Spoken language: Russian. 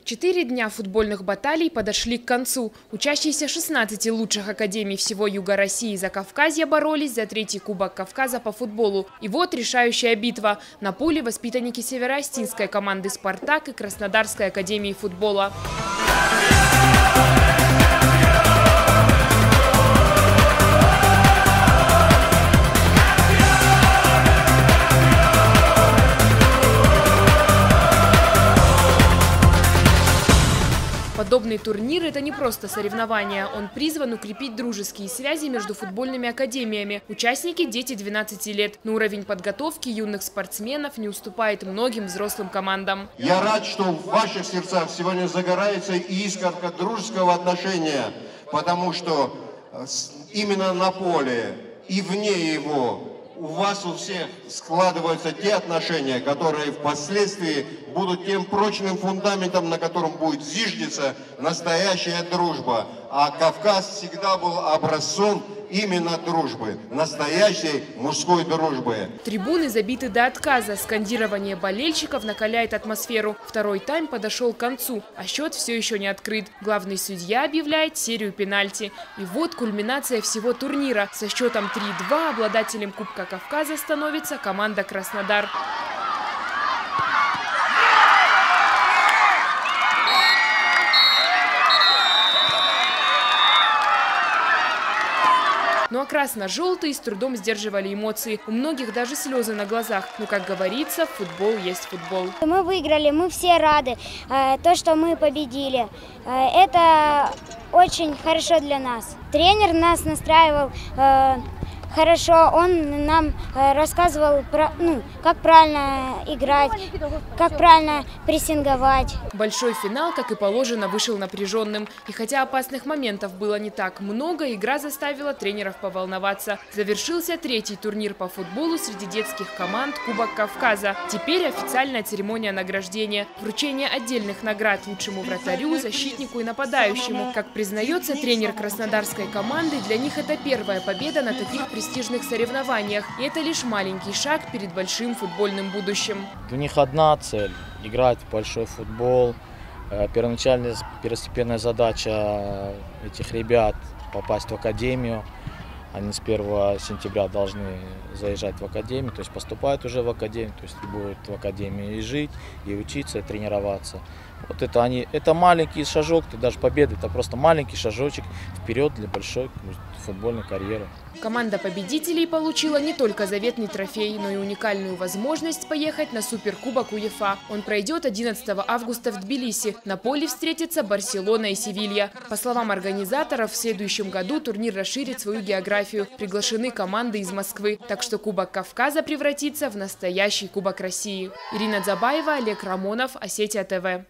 4 дня футбольных баталий подошли к концу. Учащиеся 16 лучших академий всего Юга России и Закавказья боролись за 3-й Кубок Кавказа по футболу. И вот решающая битва. На поле воспитанники североостинской команды «Спартак» и Краснодарской академии футбола. Подобный турнир – это не просто соревнование. Он призван укрепить дружеские связи между футбольными академиями. Участники – дети 12 лет. Но уровень подготовки юных спортсменов не уступает многим взрослым командам. Я рад, что в ваших сердцах сегодня загорается искорка дружеского отношения, потому что именно на поле и вне его у вас у всех складываются те отношения, которые впоследствии будут тем прочным фундаментом, на котором будет зиждиться настоящая дружба. А Кавказ всегда был образцом именно дружбы, настоящей мужской дружбы. Трибуны забиты до отказа. Скандирование болельщиков накаляет атмосферу. Второй тайм подошел к концу, а счет все еще не открыт. Главный судья объявляет серию пенальти. И вот кульминация всего турнира. Со счетом 3-2 обладателем Кубка Кавказа становится команда «Краснодар». Ну а красно-желтые с трудом сдерживали эмоции. У многих даже слезы на глазах. Но, как говорится, футбол есть футбол. Мы выиграли, мы все рады. То, что мы победили, это очень хорошо для нас. Тренер нас настраивал хорошо, он нам рассказывал, как правильно играть, как правильно прессинговать. Большой финал, как и положено, вышел напряженным. И хотя опасных моментов было не так много, игра заставила тренеров поволноваться. Завершился 3-й турнир по футболу среди детских команд Кубок Кавказа. Теперь официальная церемония награждения. Вручение отдельных наград лучшему вратарю, защитнику и нападающему. Как признается тренер краснодарской команды, для них это первая победа на таких престижных соревнованиях. И это лишь маленький шаг перед большим футбольным будущим. У них одна цель – играть в большой футбол. Первоначальная, первостепенная задача этих ребят – попасть в академию. Они с 1 сентября должны заезжать в академию, то есть поступают уже в академию, то есть будут в академии и жить, и учиться, и тренироваться. Вот это маленький шажок, даже победа – это просто маленький шажочек вперед для большой футбольной карьеры. Команда победителей получила не только заветный трофей, но и уникальную возможность поехать на Суперкубок УЕФА. Он пройдет 11 августа в Тбилиси. На поле встретятся Барселона и Севилья. По словам организаторов, в следующем году турнир расширит свою географию. Приглашены команды из Москвы. Так что Кубок Кавказа превратится в настоящий Кубок России. Ирина Дзабаева, Олег Рамонов, Осетия ТВ.